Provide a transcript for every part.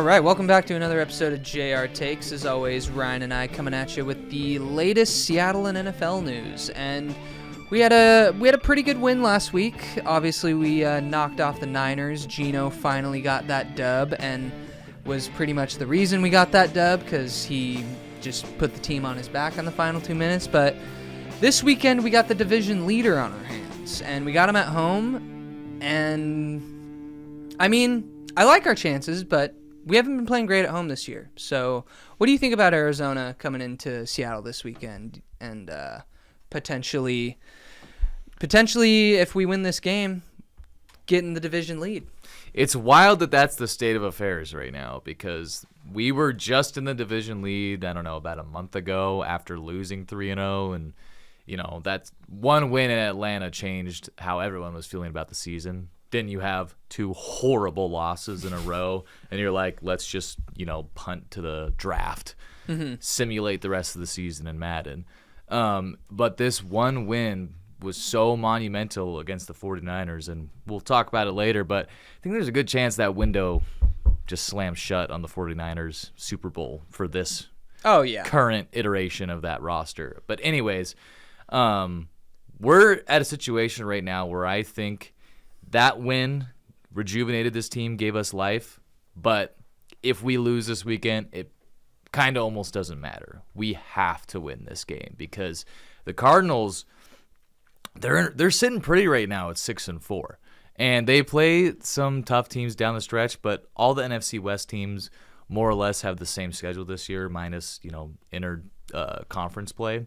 right, welcome back to another episode of JR Takes. As always, Ryan and I coming at you with the latest Seattle and NFL news. And we had a pretty good win last week. Obviously, we knocked off the Niners. Geno finally got that dub and was pretty much the reason we got that dub because he just put the team on his back on the final 2 minutes. But this weekend, we got the division leader on our hands, and we got him at home. And I mean, I like our chances, but we haven't been playing great at home this year. So what do you think about Arizona coming into Seattle this weekend and potentially, if we win this game, getting the division lead? It's wild that that's the state of affairs right now because we were just in the division lead, I don't know, about a month ago after losing 3-0. And, you know, that one win in Atlanta changed how everyone was feeling about the season. Then you have two horrible losses in a row, and you're like, let's just, punt to the draft, simulate the rest of the season in Madden. But this one win was so monumental against the 49ers, and we'll talk about it later, but I think there's a good chance that window just slams shut on the 49ers Super Bowl for this current iteration of that roster. But anyways, we're at a situation right now where I think that win rejuvenated this team, gave us life, but if we lose this weekend, it kind of almost doesn't matter. We have to win this game because the Cardinals, they're sitting pretty right now at 6-4, and they play some tough teams down the stretch, but all the NFC West teams more or less have the same schedule this year, minus inner conference play.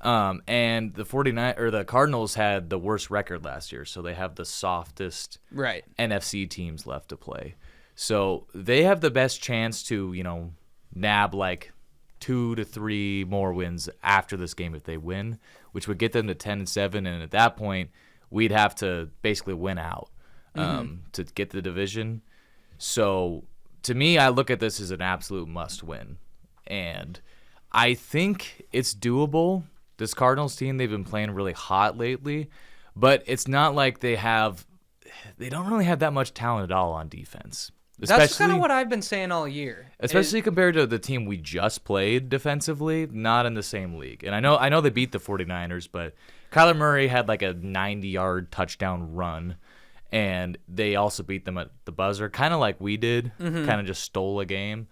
And the Cardinals had the worst record last year, so they have the softest NFC teams left to play. So they have the best chance to nab like 2 to 3 more wins after this game if they win, which would get them to 10-7, and at that point we'd have to basically win out to get the division. So to me, I look at this as an absolute must win, and I think it's doable. This Cardinals team, they've been playing really hot lately, but it's not like they don't really have that much talent at all on defense. That's kind of what I've been saying all year. Especially compared to the team we just played defensively, not in the same league. And I know they beat the 49ers, but Kyler Murray had like a 90-yard touchdown run, and they also beat them at the buzzer, kind of like we did, kind of just stole a game.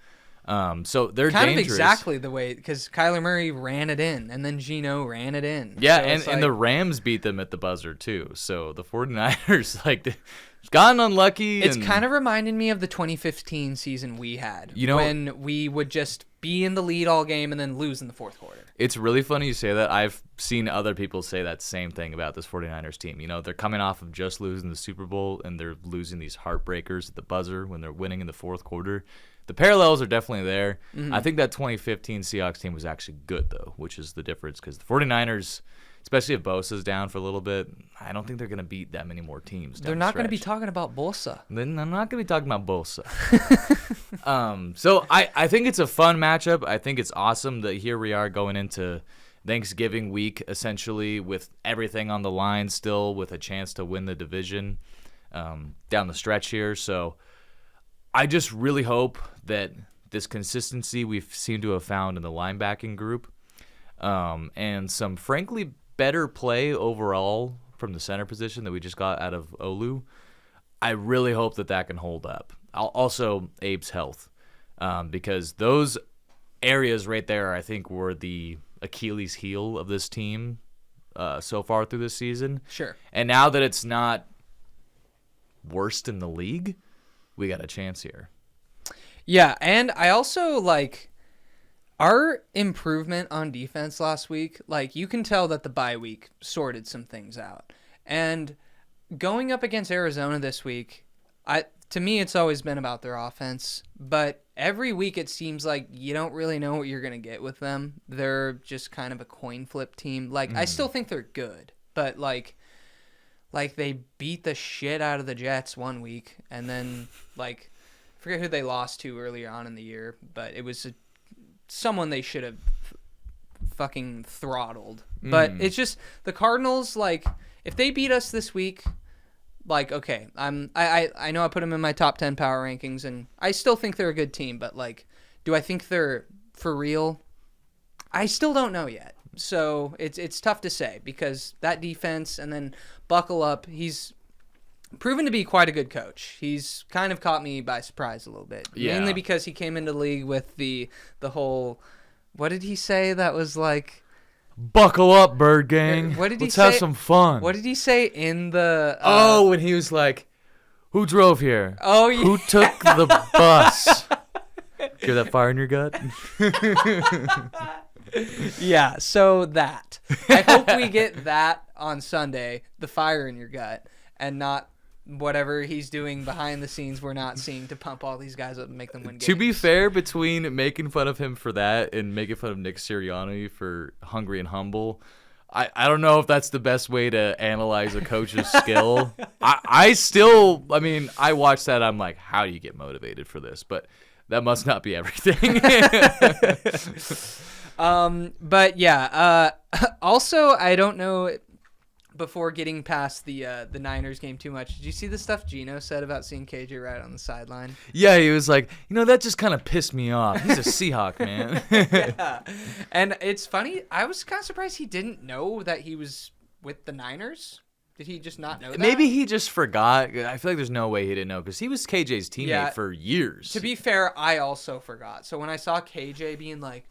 So they're kind dangerous. Of exactly the way, because Kyler Murray ran it in, and then Geno ran it in. Yeah, so and the Rams beat them at the buzzer too. So the 49ers, gotten unlucky. It's kind of reminding me of the 2015 season we had, when we would just be in the lead all game and then lose in the fourth quarter. It's really funny you say that. I've seen other people say that same thing about this 49ers team. They're coming off of just losing the Super Bowl, and they're losing these heartbreakers at the buzzer when they're winning in the fourth quarter. The parallels are definitely there. I think that 2015 Seahawks team was actually good, though, which is the difference. Because the 49ers, especially if Bosa's down for a little bit, I don't think they're going to beat that many more teams. They're not going to be talking about Bosa. Then I'm not going to be talking about Bosa. So I think it's a fun matchup. I think it's awesome that here we are going into Thanksgiving week, essentially, with everything on the line still, with a chance to win the division down the stretch here. So I just really hope that this consistency we've seemed to have found in the linebacking group and some, frankly, better play overall from the center position that we just got out of Olu, I really hope that can hold up. Also, Abe's health, because those areas right there, I think, were the Achilles heel of this team so far through this season. Sure. And now that it's not worst in the league, we got a chance here. Yeah, and I also our improvement on defense last week. You can tell that the bye week sorted some things out. And going up against Arizona this week, to me, it's always been about their offense. But every week it seems like you don't really know what you're going to get with them. They're just kind of a coin flip team. I still think they're good, but they beat the shit out of the Jets one week, and then I forget who they lost to earlier on in the year, but it was someone they should have fucking throttled. But it's just the Cardinals, if they beat us this week, like, okay, I know I put them in my top 10 power rankings, and I still think they're a good team, but like, do I think they're for real? I still don't know yet. So it's tough to say because that defense, and then buckle up. He's proven to be quite a good coach. He's kind of caught me by surprise a little bit, mainly because he came into the league with the whole. What did he say? That was like, buckle up, Bird Gang. What did he Let's say? have some fun. What did he say in the? When he was like, "Who drove here? Oh, yeah. Who took the bus? Hear that fire in your gut?" Yeah, so that. I hope we get that on Sunday, the fire in your gut, and not whatever he's doing behind the scenes we're not seeing to pump all these guys up and make them win games. To be fair, between making fun of him for that and making fun of Nick Sirianni for hungry and humble, I don't know if that's the best way to analyze a coach's skill. I watch that, I'm like, how do you get motivated for this? But that must not be everything. But yeah, also, I don't know, before getting past the Niners game too much, did you see the stuff Geno said about seeing KJ Wright on the sideline? Yeah, he was like, that just kind of pissed me off. He's a Seahawk, man. Yeah. And it's funny, I was kind of surprised he didn't know that he was with the Niners. Did he just not know that? Maybe he just forgot. I feel like there's no way he didn't know because he was KJ's teammate for years. To be fair, I also forgot. So when I saw KJ being like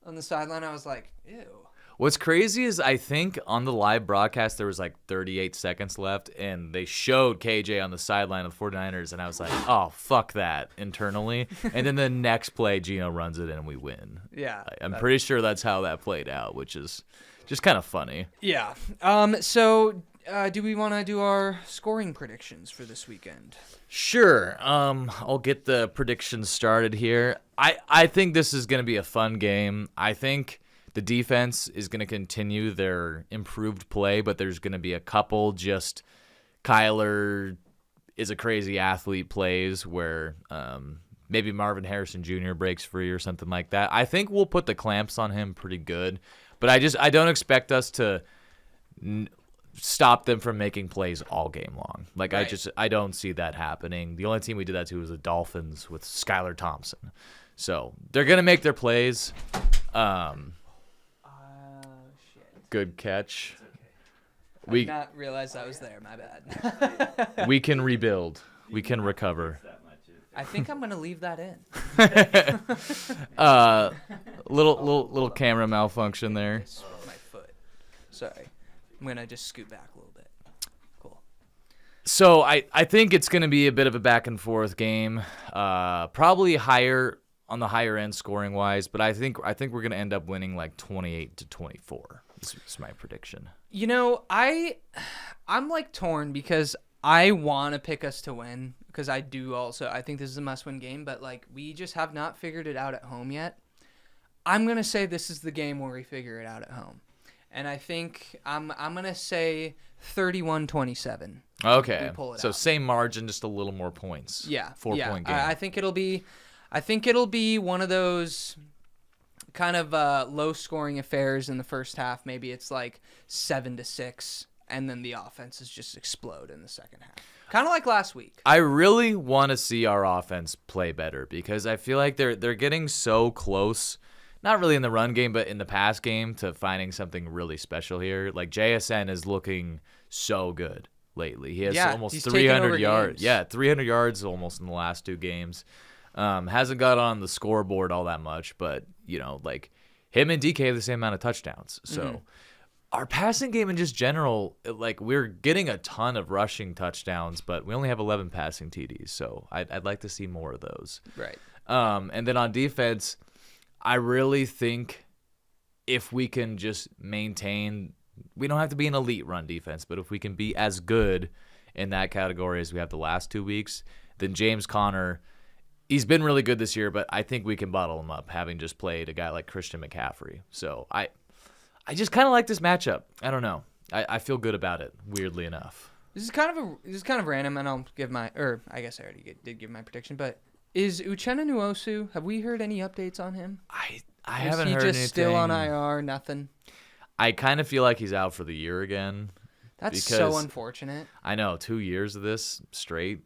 on the sideline, I was like, ew. What's crazy is I think on the live broadcast there was like 38 seconds left, and they showed KJ on the sideline of the 49ers, and I was like, oh, fuck that, internally. And then the next play, Geno runs it in and we win. Yeah. I'm pretty sure that's how that played out, which is just kind of funny. Yeah. So do we want to do our scoring predictions for this weekend? Sure. I'll get the predictions started here. I think this is going to be a fun game. I think the defense is going to continue their improved play, but there's going to be a couple just Kyler is a crazy athlete plays where maybe Marvin Harrison Jr. breaks free or something like that. I think we'll put the clamps on him pretty good, but I don't expect us to stop them from making plays all game long. Like, right. I don't see that happening. The only team we did that to was the Dolphins with Skylar Thompson. So they're going to make their plays. Good catch. Okay. I did not realize I was there. My bad. We can rebuild. We can recover. I think I'm gonna leave that in. Little camera malfunction there. My foot. Sorry. I'm gonna just scoot back a little bit. Cool. So I think it's gonna be a bit of a back and forth game. Probably higher on the higher end scoring wise, but I think we're gonna end up winning like 28-24. This is my prediction. I'm like torn because I want to pick us to win because I do also. I think this is a must-win game, but like we just have not figured it out at home yet. I'm gonna say this is the game where we figure it out at home, and I think I'm gonna say 31-27. Okay, we pull it so out. Same same margin, just a little more points. Yeah, 4-point game. I think it'll be one of those kind of low-scoring affairs in the first half. Maybe it's like 7-6, and then the offenses just explode in the second half. Kind of like last week. I really want to see our offense play better because I feel like they're getting so close, not really in the run game, but in the pass game, to finding something really special here. Like JSN is looking so good lately. He has almost 300 yards. Games. Yeah, 300 yards almost in the last 2 games. Hasn't got on the scoreboard all that much, but like him and DK have the same amount of touchdowns. So our passing game in just general, like we're getting a ton of rushing touchdowns, but we only have 11 passing TDs. So I'd like to see more of those. Right. And then on defense, I really think if we can just maintain, we don't have to be an elite run defense, but if we can be as good in that category as we have the last 2 weeks, then James Conner, he's been really good this year, but I think we can bottle him up, having just played a guy like Christian McCaffrey. So I just kind of like this matchup. I don't know. I feel good about it, weirdly enough. This is kind of random, and I'll give I guess I already did give my prediction, but is Uchenna Nwosu, have we heard any updates on him? I haven't heard anything. Is he just still on IR, nothing? I kind of feel like he's out for the year again. That's so unfortunate. I know, 2 years of this straight.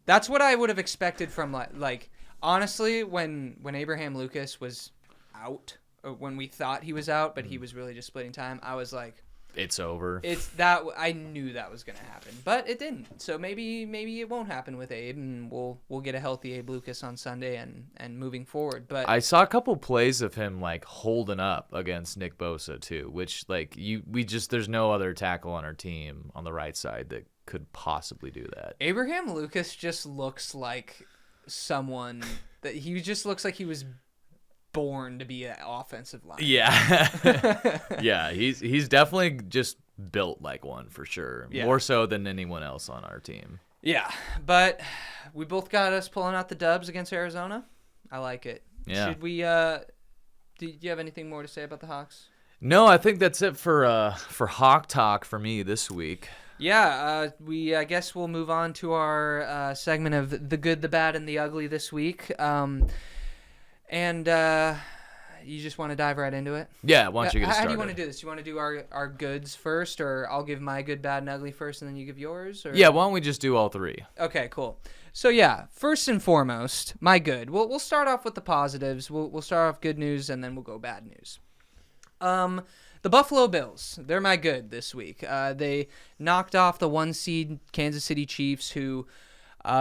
That's what I would have expected from like honestly, when Abraham Lucas was out, or when we thought he was out, but he was really just splitting time, I was like, it's over. I knew that was gonna happen, but it didn't. So maybe it won't happen with Abe, and we'll get a healthy Abe Lucas on Sunday and moving forward. But I saw a couple plays of him like holding up against Nick Bosa too, which like there's no other tackle on our team on the right side that could possibly do that. Abraham Lucas just looks like someone that he just looks like he was born to be an offensive line. Yeah. Yeah, he's definitely just built like one for sure. Yeah. More so than anyone else on our team. Yeah, but we both got us pulling out the dubs against Arizona. I like it. Yeah. Should we do you have anything more to say about the Hawks? No, I think that's it for Hawk Talk for me this week. Yeah, I guess we'll move on to our segment of the good, the bad, and the ugly this week. And you just want to dive right into it? Yeah, why don't you get started? How do you want to do this? You want to do our goods first, or I'll give my good, bad, and ugly first, and then you give yours? Or? Yeah, why don't we just do all three? Okay, cool. So yeah, first and foremost, my good. We'll start off with the positives. We'll start off good news, and then we'll go bad news. The Buffalo Bills, they're my good this week. They knocked off the 1 seed Kansas City Chiefs, who,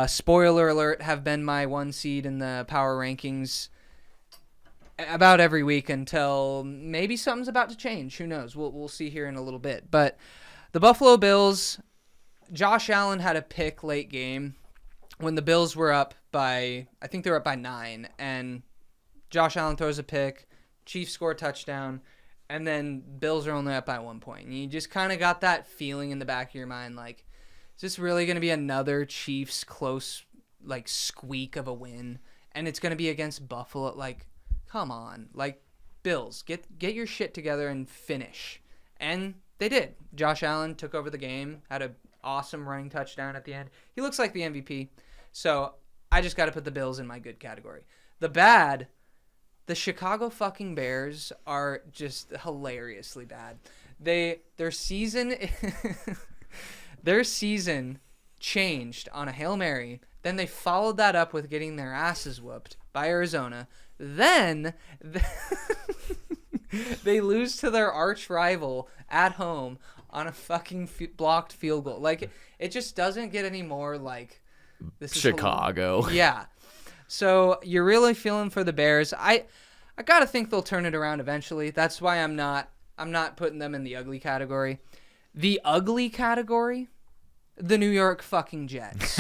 spoiler alert, have been my 1 seed in the power rankings about every week until maybe something's about to change. Who knows? We'll see here in a little bit. But the Buffalo Bills, Josh Allen had a pick late game when the Bills were up by, I think they were up by 9, and Josh Allen throws a pick, Chiefs score a touchdown, and then Bills are only up by 1 point. And you just kind of got that feeling in the back of your mind, like, is this really going to be another Chiefs close, like, squeak of a win? And it's going to be against Buffalo. Like, come on. Like, Bills, get your shit together and finish. And they did. Josh Allen took over the game, had an awesome running touchdown at the end. He looks like the MVP. So I just got to put the Bills in my good category. The bad, the Chicago fucking Bears are just hilariously bad. Their season changed on a Hail Mary. Then they followed that up with getting their asses whooped by Arizona. Then they lose to their arch rival at home on a fucking blocked field goal. Like, it just doesn't get any more like this is Chicago. Yeah. So you're really feeling for the Bears. I gotta think they'll turn it around eventually. That's why I'm not putting them in the ugly category. The ugly category, the New York fucking Jets.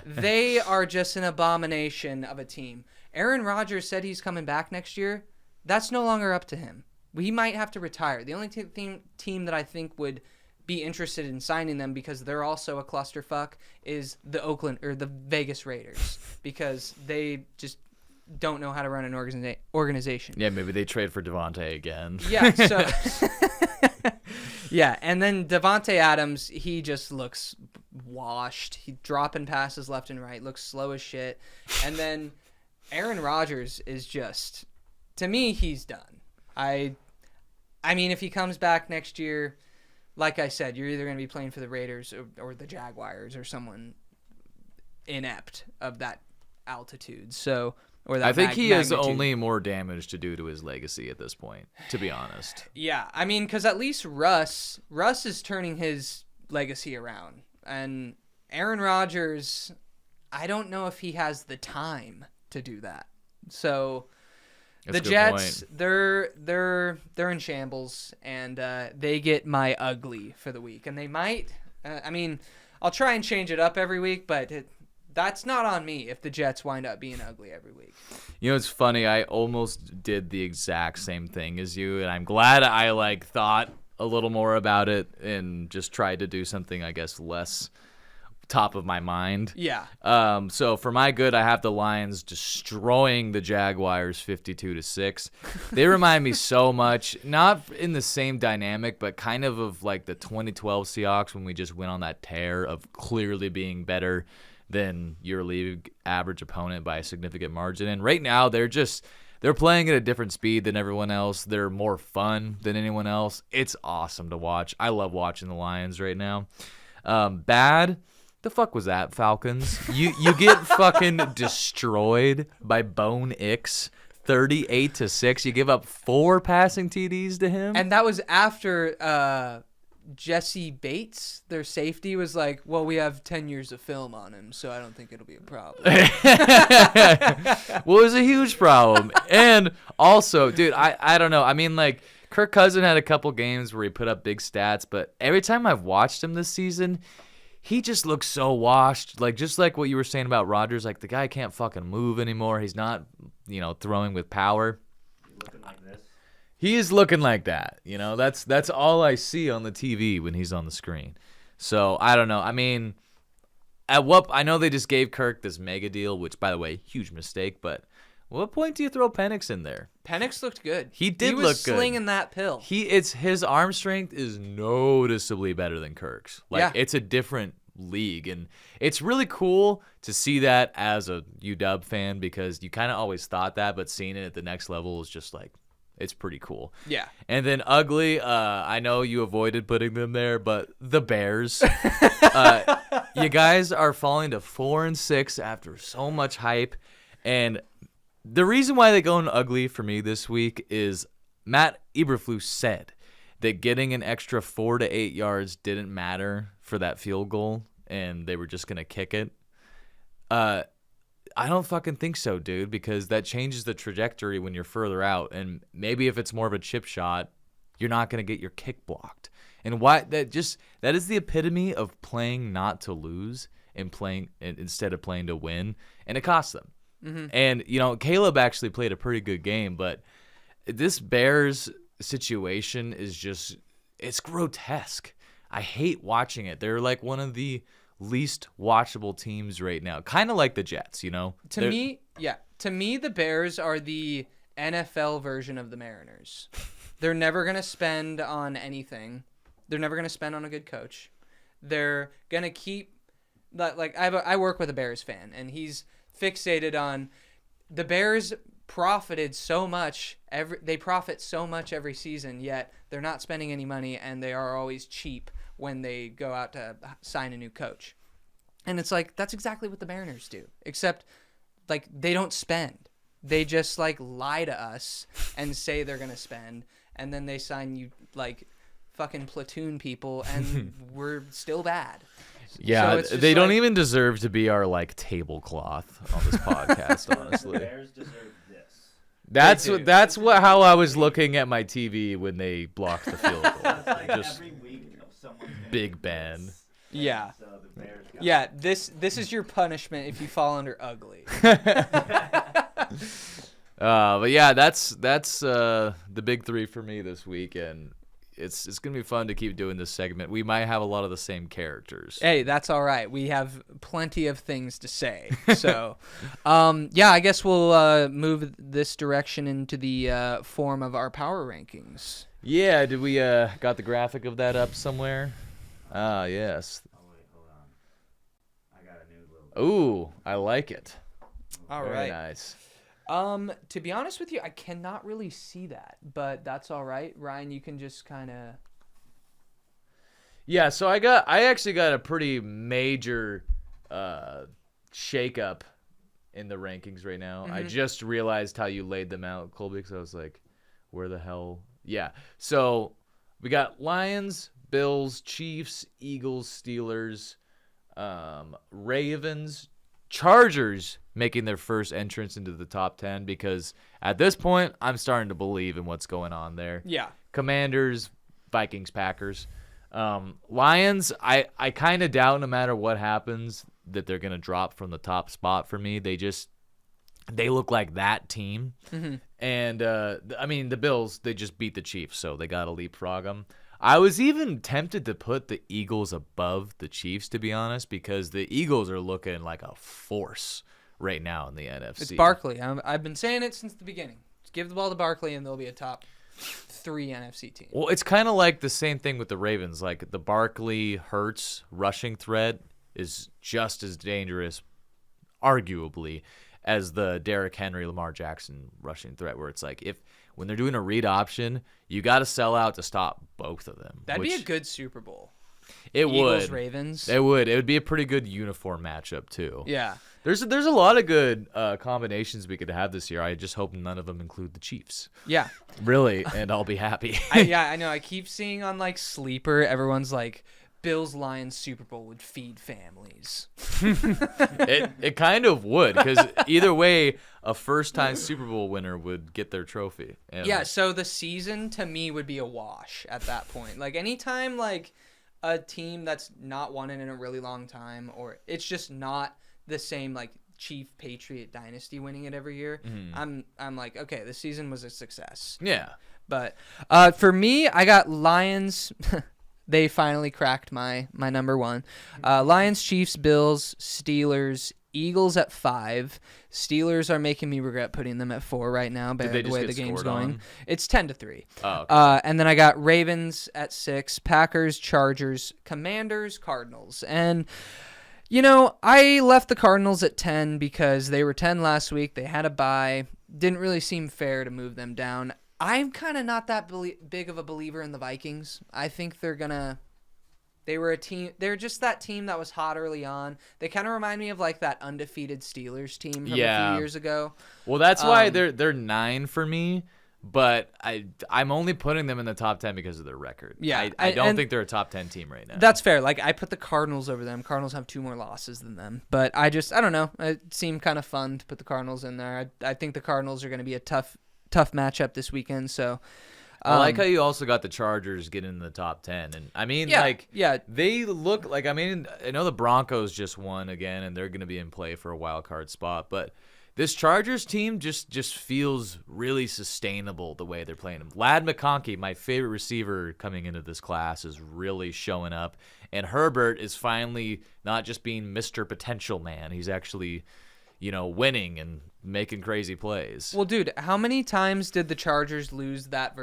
They are just an abomination of a team. Aaron Rodgers said he's coming back next year. That's no longer up to him. He might have to retire. The only team that I think would be interested in signing them, because they're also a clusterfuck, is the Vegas Raiders, because they just don't know how to run an organization. Yeah, maybe they trade for Devontae again. Yeah, so yeah, and then Devontae Adams, he just looks washed. He dropping passes left and right, looks slow as shit. And then Aaron Rodgers is just, to me, he's done. I mean, if he comes back next year, like I said, you're either going to be playing for the Raiders or the Jaguars or someone inept of that altitude. So, or that I think he has magnitude. only more damage to do to his legacy at this point, to be honest. Yeah, I mean, because at least Russ is turning his legacy around, and Aaron Rodgers, I don't know if he has the time to do that. So That's the Jets, they're in shambles, and they get my ugly for the week, and they might. I mean, I'll try and change it up every week, but that's not on me if the Jets wind up being ugly every week. You know, it's funny. I almost did the exact same thing as you, and I'm glad I thought a little more about it and just tried to do something, I guess, less top of my mind. Yeah. So for my good, I have the Lions destroying the Jaguars 52-6. They remind me so much, not in the same dynamic, but kind of like the 2012 Seahawks when we just went on that tear of clearly being better than your league average opponent by a significant margin. And right now they're they're playing at a different speed than everyone else. They're more fun than anyone else. It's awesome to watch. I love watching the Lions right now. Bad. The fuck was that, Falcons? You get fucking destroyed by Bone Icks, 38-6. You give up 4 passing TDs to him, and that was after Jesse Bates, their safety, was like, "Well, we have 10 years of film on him, so I don't think it'll be a problem." Well, it was a huge problem, and also, dude, I don't know. I mean, like, Kirk Cousins had a couple games where he put up big stats, but every time I've watched him this season, he just looks so washed. Like, just like what you were saying about Rodgers, like, the guy can't fucking move anymore. He's not, throwing with power. He's looking like this. He is looking like that. That's all I see on the TV when he's on the screen. So, I don't know. I mean, I know they just gave Kirk this mega deal, which, by the way, huge mistake, but what point do you throw Penix in there? Penix looked good. He He look was good. slinging that pill. His arm strength is noticeably better than Kirk's. Yeah. It's a different league, and it's really cool to see that as a UW fan, because you kind of always thought that, but seeing it at the next level is just like, it's pretty cool. Yeah. And then ugly, I know you avoided putting them there, but the Bears, you guys are falling to 4-6 after so much hype, and the reason why they go in ugly for me this week is Matt Eberflus said that getting an extra 4 to 8 yards didn't matter for that field goal, and they were just going to kick it. I don't fucking think so, dude, because that changes the trajectory when you're further out, and maybe if it's more of a chip shot, you're not going to get your kick blocked. And that is the epitome of playing not to lose and playing instead of playing to win, and it costs them. Mm-hmm. And, Caleb actually played a pretty good game, but this Bears situation is it's grotesque. I hate watching it. They're like one of the least watchable teams right now, kind of like the Jets, To me, the Bears are the NFL version of the Mariners. They're never going to spend on anything. They're never going to spend on a good coach. They're going to keep, like, I work with a Bears fan, and he's fixated on the Bears profited so much. They profit so much every season, yet they're not spending any money, and they are always cheap when they go out to sign a new coach. And it's like, that's exactly what the Mariners do, except like they don't spend. They just like lie to us and say they're going to spend, and then they sign you like fucking platoon people, and we're still bad. Yeah, So they don't even deserve to be our like tablecloth on this podcast, The honestly. Bears deserve this. That's how I was looking at my TV when they blocked the field goal. It's like Just every week someone's gonna Big do Ben. this. Yeah. So the Bears got Yeah, this is your punishment if you fall under ugly. But yeah, that's the big three for me this week, and it's gonna be fun to keep doing this segment. We might have a lot of the same characters. Hey, that's all right. We have plenty of things to say. So, yeah, I guess we'll move this direction into the form of our power rankings. Yeah, did we got the graphic of that up somewhere? Ah, yes. Oh wait, hold on. I got a new little. Ooh, I like it. All Very right. nice. To be honest with you, I cannot really see that, but that's all right. Ryan, you can just kind of. Yeah, so I actually got a pretty major shakeup in the rankings right now. Mm-hmm. I just realized how you laid them out, Colby, because I was like, where the hell? Yeah. So we got Lions, Bills, Chiefs, Eagles, Steelers, Ravens, Chargers making their first entrance into the top 10, because at this point, I'm starting to believe in what's going on there. Yeah. Commanders, Vikings, Packers. Lions, I kind of doubt no matter what happens that they're going to drop from the top spot for me. They look like that team. Mm-hmm. And, I mean, the Bills, they just beat the Chiefs, so they got to leapfrog them. I was even tempted to put the Eagles above the Chiefs, to be honest, because the Eagles are looking like a force right now in the NFC. It's Barkley. I've been saying it since the beginning. Just give the ball to Barkley, and they'll be a top 3 NFC team. Well, it's kind of like the same thing with the Ravens. Like, the Barkley-Hurts rushing threat is just as dangerous, arguably, as the Derrick Henry, Lamar Jackson rushing threat, where it's like when they're doing a read option, you got to sell out to stop both of them. That'd be a good Super Bowl. It Eagles, would. Ravens. It would. It would be a pretty good uniform matchup too. Yeah. There's a lot of good combinations we could have this year. I just hope none of them include the Chiefs. Yeah. Really, and I'll be happy. I know. I keep seeing on like Sleeper, everyone's like, Bills Lions Super Bowl would feed families. It kind of would, because either way, a first-time Super Bowl winner would get their trophy. And yeah. So the season to me would be a wash at that point. Like anytime like a team that's not won it in a really long time, or it's just not the same like Chief Patriot dynasty winning it every year, I'm like, okay, this season was a success. Yeah. But for me, I got Lions. They finally cracked my number one. Lions, Chiefs, Bills, Steelers, Eagles at 5. Steelers are making me regret putting them at 4 right now by the way the game's going. On? It's 10-3. Oh, okay. And then I got Ravens at 6, Packers, Chargers, Commanders, Cardinals. And, you know, I left the Cardinals at 10 because they were 10 last week. They had a bye. Didn't really seem fair to move them down. I'm kind of not that big of a believer in the Vikings. I think they were a team. They're just that team that was hot early on. They kind of remind me of like that undefeated Steelers team from a few years ago. Well, that's why they're 9 for me. But I'm only putting them in the top 10 because of their record. Yeah, I don't think they're a top 10 team right now. That's fair. Like I put the Cardinals over them. Cardinals have 2 more losses than them. But I don't know. It seemed kind of fun to put the Cardinals in there. I think the Cardinals are going to be a tough matchup this weekend. So I like how you also got the Chargers getting in the top 10. And I mean, they look like, I mean, I know the Broncos just won again, and they're going to be in play for a wild card spot. But this Chargers team just feels really sustainable the way they're playing. Lad McConkey, my favorite receiver coming into this class, is really showing up. And Herbert is finally not just being Mr. Potential Man. He's actually, winning and making crazy plays. Well, dude, how many times did the Chargers lose that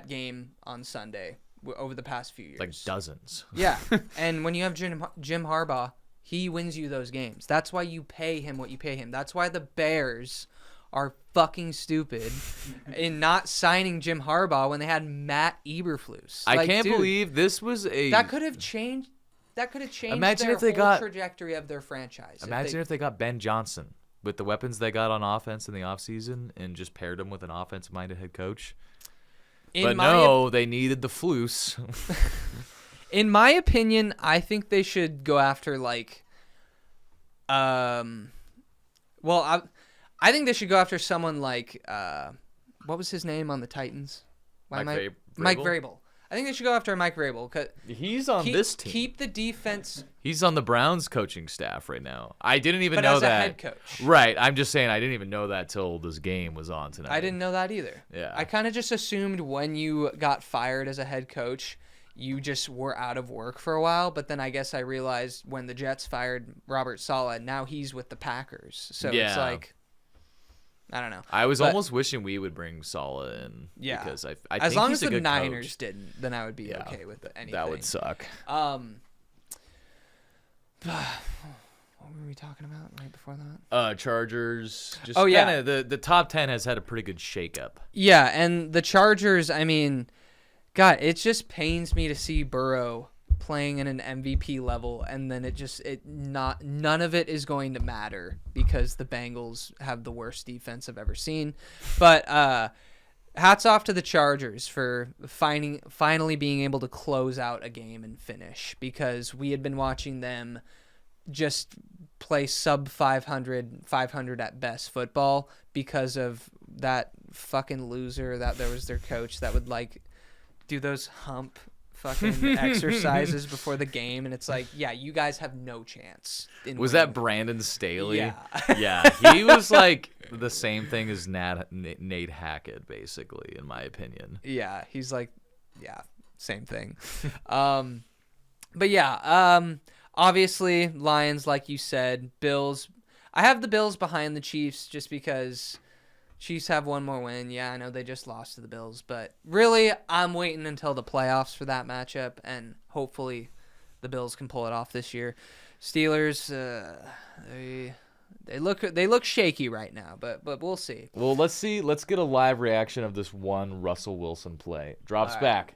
game on Sunday over the past few years? Like dozens. Yeah, and when you have Jim Harbaugh, he wins you those games. That's why you pay him what you pay him. That's why the Bears are fucking stupid in not signing Jim Harbaugh when they had Matt Eberflus. I can't believe this was that could have changed. That could have changed the whole trajectory of their franchise. Imagine if they got Ben Johnson with the weapons they got on offense in the offseason and just paired him with an offensive-minded head coach. They needed the Flus. In my opinion, I think they should go after I think they should go after someone like what was his name on the Titans? Mike Vrabel. I think they should go after Mike Vrabel. He's on this team. Keep the defense. He's on the Browns coaching staff right now. I didn't even know that. But as a head coach. Right. I'm just saying I didn't even know that till this game was on tonight. I didn't know that either. Yeah. I kind of just assumed when you got fired as a head coach, you just were out of work for a while. But then I guess I realized when the Jets fired Robert Saleh, now he's with the Packers. So it's like, I don't know. I was almost wishing we would bring Saleh in. Yeah. Because I think as long he's as a the good Niners coach. didn't, then I would be okay with anything. That would suck. What were we talking about right before that? Chargers. Just the top 10 has had a pretty good shakeup. Yeah, and the Chargers, I mean, God, it just pains me to see Burrow playing in an MVP level, and then none of it is going to matter because the Bengals have the worst defense I've ever seen. But hats off to the Chargers for finally being able to close out a game and finish, because we had been watching them just play sub 500 at best football because of that fucking loser that there was their coach that would do those hump fucking exercises before the game, and it's like, yeah, you guys have no chance. Was that Brandon Staley? Yeah. Yeah, he was like the same thing as Nate Hackett, basically, in my opinion. Yeah, he's like, same thing. But yeah, obviously, Lions, like you said, Bills. I have the Bills behind the Chiefs just because Chiefs have one more win. Yeah, I know they just lost to the Bills, but really, I'm waiting until the playoffs for that matchup, and hopefully the Bills can pull it off this year. Steelers, They look shaky right now, but we'll see. Well, let's see. Let's get a live reaction of this one Russell Wilson play. Drops All right. back.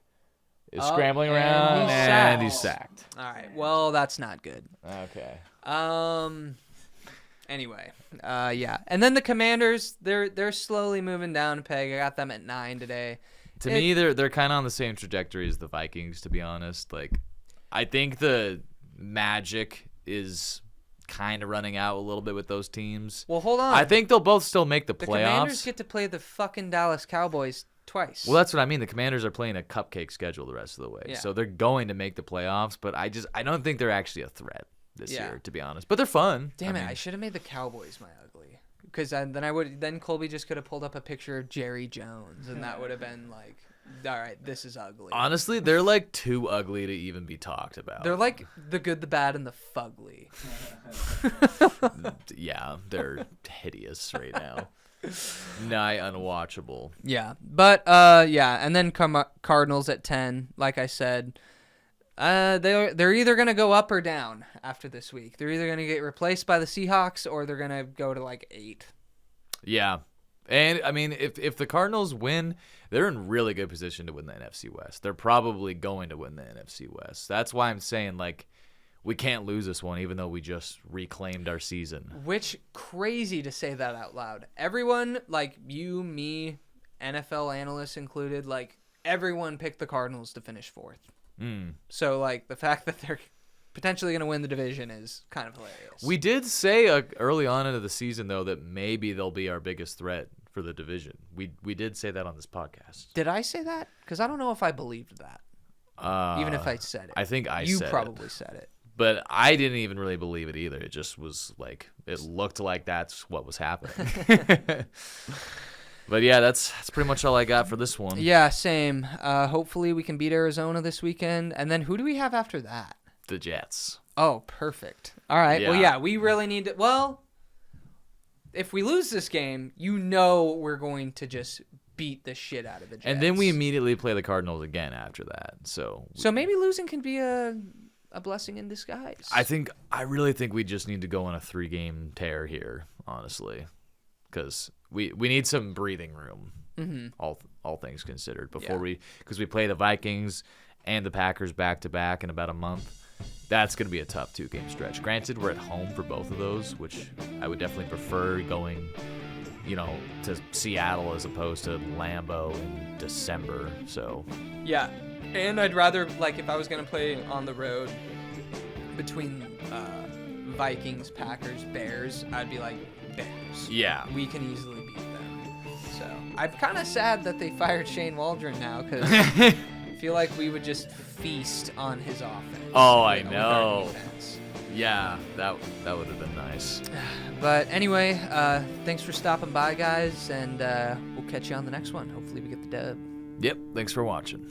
Is scrambling and around, he's and sacked. he's sacked. All right. Well, that's not good. Okay. Anyway, yeah. And then the Commanders, they're slowly moving down a peg. I got them at 9 today. To me, they're kind of on the same trajectory as the Vikings, to be honest. Like, I think the magic is kind of running out a little bit with those teams. Well, hold on. I think they'll both still make the the playoffs. Commanders get to play the fucking Dallas Cowboys twice. Well, that's what I mean. The Commanders are playing a cupcake schedule the rest of the way. Yeah. So they're going to make the playoffs, but I don't think they're actually a threat this Yeah. year, to be honest. But they're fun. Damn it! I should have made the Cowboys my ugly, because then Colby just could have pulled up a picture of Jerry Jones, and that would have been like, all right, this is ugly. Honestly, they're like too ugly to even be talked about. They're like the good, the bad, and the fugly. Yeah, they're hideous right now. Nigh unwatchable. Yeah, but yeah, and then Cardinals at 10. Like I said, they're either gonna go up or down after this week. They're either gonna get replaced by the Seahawks or they're gonna go to like 8. Yeah. And, I mean, if the Cardinals win, they're in really good position to win the NFC West. They're probably going to win the NFC West. That's why I'm saying, like, we can't lose this one, even though we just reclaimed our season. Which, crazy to say that out loud. Everyone, like you, me, NFL analysts included, like, everyone picked the Cardinals to finish 4th. So, like, the fact that they're potentially going to win the division is kind of hilarious. We did say early on into the season, though, that maybe they'll be our biggest threat for the division. We did say that on this podcast. Did I say that? Because I don't know if I believed that. Even if I said it. I think you said probably it. said it. But I didn't even really believe it either. It just was like, it looked like that's what was happening. But yeah, that's pretty much all I got for this one. Yeah, same. Hopefully we can beat Arizona this weekend. And then who do we have after that? The Jets. Oh, perfect. All right. Well, Yeah. yeah, we really need to. Well, if we lose this game, you know we're going to just beat the shit out of the Jets. And then we immediately play the Cardinals again after that. So maybe losing can be a blessing in disguise. I really think we just need to go on a 3-game tear here, honestly, because we need some breathing room. Mm-hmm. All things considered, because we play the Vikings and the Packers back to back in about a month. That's going to be a tough 2-game stretch. Granted, we're at home for both of those, which I would definitely prefer going, to Seattle as opposed to Lambeau in December. So Yeah, and I'd rather, like, if I was going to play on the road between Vikings, Packers, Bears, I'd be like, Bears. yeah, We can easily beat them. So I'm kind of sad that they fired Shane Waldron now, because I feel like we would just feast on his offense. Oh, I with our know. defense. yeah, that would have been nice. But anyway, thanks for stopping by, guys, and we'll catch you on the next one. Hopefully we get the dub. Yep, thanks for watching.